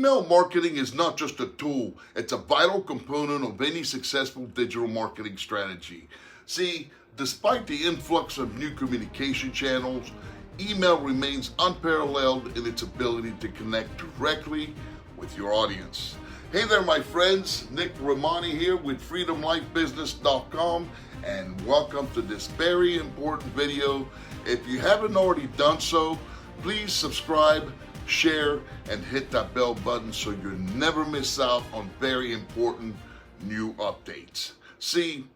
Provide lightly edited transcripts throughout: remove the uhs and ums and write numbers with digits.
Email marketing is not just a tool, it's a vital component of any successful digital marketing strategy. See, despite the influx of new communication channels, email remains unparalleled in its ability to connect directly with your audience. Hey there, my friends. Nick Rehmani here with freedomlifebusiness.com, and welcome to this very important video. If you haven't already done so, please subscribe, share, and hit that bell button so you never miss out on very important new updates. See,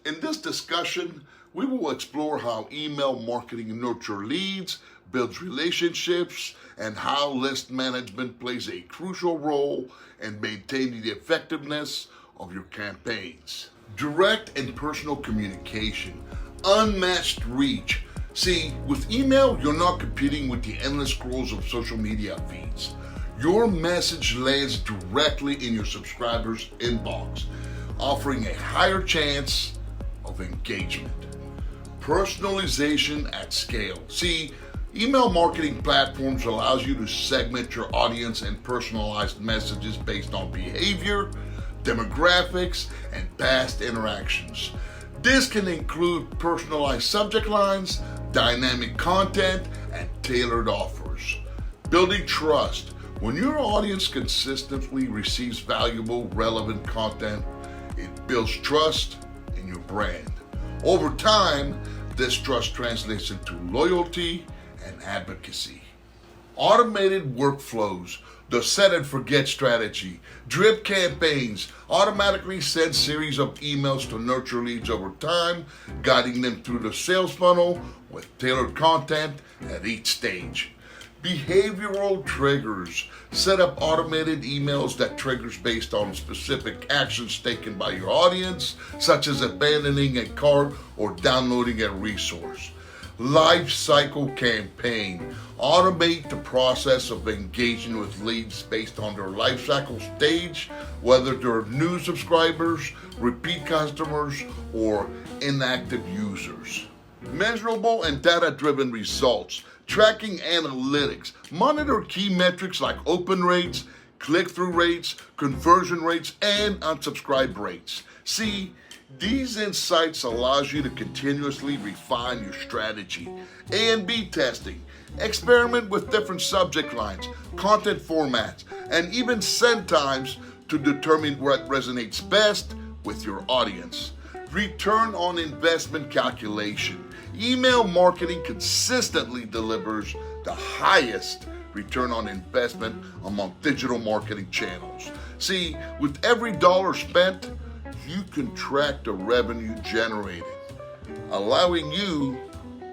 in this discussion, we will explore how email marketing nurtures leads, builds relationships, and how list management plays a crucial role in maintaining the effectiveness of your campaigns. Direct and personal communication, unmatched reach. See, with email, you're not competing with the endless scrolls of social media feeds. Your message lands directly in your subscribers' inbox, offering a higher chance of engagement. Personalization at scale. See, email marketing platforms allows you to segment your audience and personalize messages based on behavior, demographics, and past interactions. This can include personalized subject lines, dynamic content, and tailored offers. Building trust. When your audience consistently receives valuable, relevant content, it builds trust in your brand. Over time, this trust translates into loyalty and advocacy. Automated workflows, the set and forget strategy. Drip campaigns automatically send series of emails to nurture leads over time, guiding them through the sales funnel with tailored content at each stage. Behavioral triggers. Set up automated emails that triggers based on specific actions taken by your audience, such as abandoning a cart or downloading a resource. Life cycle campaign. Automate the process of engaging with leads based on their life cycle stage, whether they're new subscribers, repeat customers, or inactive users. Measurable and data-driven results. Tracking analytics. Monitor key metrics like open rates, click-through rates, conversion rates, and unsubscribe rates. See, these insights allows you to continuously refine your strategy. A and B testing. Experiment with different subject lines, content formats, and even send times to determine what resonates best with your audience. Return on investment calculation. Email marketing consistently delivers the highest return on investment among digital marketing channels. See, with every dollar spent, you can track the revenue generated, allowing you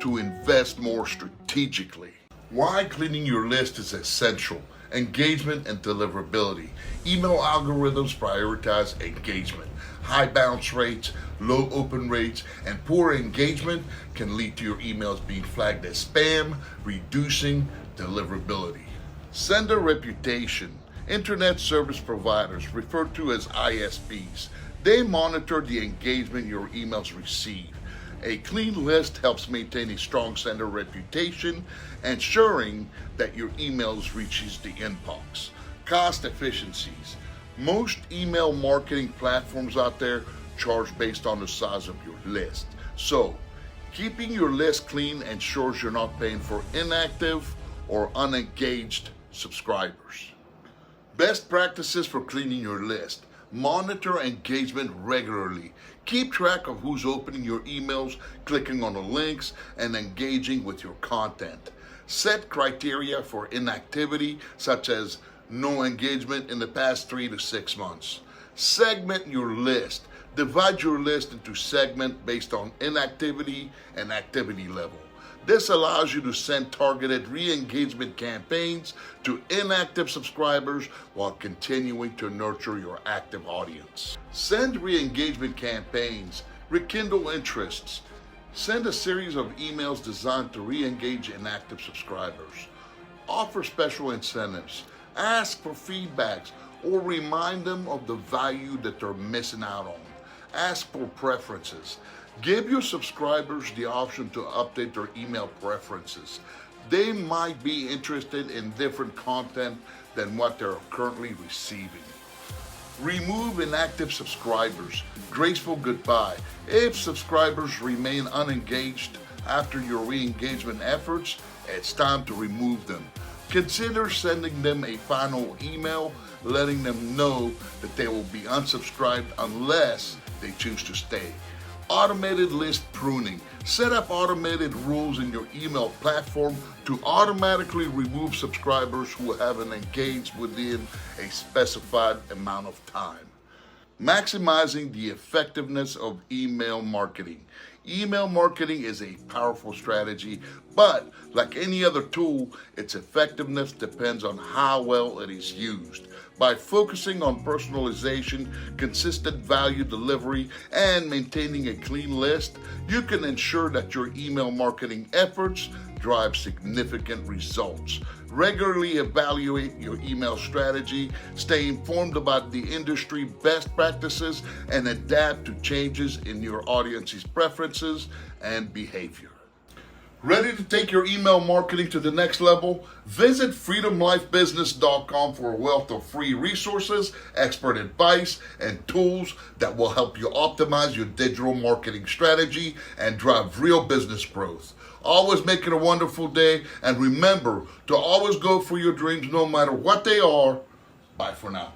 to invest more strategically. Why cleaning your list is essential. Engagement and deliverability. Email algorithms prioritize engagement. High bounce rates, low open rates, and poor engagement can lead to your emails being flagged as spam, reducing deliverability. Sender reputation. Internet service providers, referred to as ISPs, they monitor the engagement your emails receive. A clean list helps maintain a strong sender reputation, ensuring that your emails reaches the inbox. Cost efficiencies. Most email marketing platforms out there charge based on the size of your list. So, keeping your list clean ensures you're not paying for inactive or unengaged subscribers. Best practices for cleaning your list. Monitor engagement regularly. Keep track of who's opening your emails, clicking on the links, and engaging with your content. Set criteria for inactivity, such as no engagement in the past 3 to 6 months. Segment your list. Divide your list into segments based on inactivity and activity level. This allows you to send targeted re-engagement campaigns to inactive subscribers while continuing to nurture your active audience. Send re-engagement campaigns. Rekindle interests. Send a series of emails designed to re-engage inactive subscribers. Offer special incentives. Ask for feedbacks or remind them of the value that they're missing out on. Ask for preferences. Give your subscribers the option to update their email preferences. They might be interested in different content than what they're currently receiving. Remove inactive subscribers. Graceful goodbye. If subscribers remain unengaged after your re-engagement efforts, it's time to remove them. Consider sending them a final email letting them know that they will be unsubscribed unless they choose to stay. Automated list pruning. Set up automated rules in your email platform to automatically remove subscribers who haven't engaged within a specified amount of time. Maximizing the effectiveness of email marketing. Email marketing is a powerful strategy, but like any other tool, its effectiveness depends on how well it is used. By focusing on personalization, consistent value delivery, and maintaining a clean list, you can ensure that your email marketing efforts drive significant results. Regularly evaluate your email strategy, stay informed about the industry best practices, and adapt to changes in your audience's preferences and behavior. Ready to take your email marketing to the next level? Visit freedomlifebusiness.com for a wealth of free resources, expert advice, and tools that will help you optimize your digital marketing strategy and drive real business growth. Always make it a wonderful day, and remember to always go for your dreams no matter what they are. Bye for now.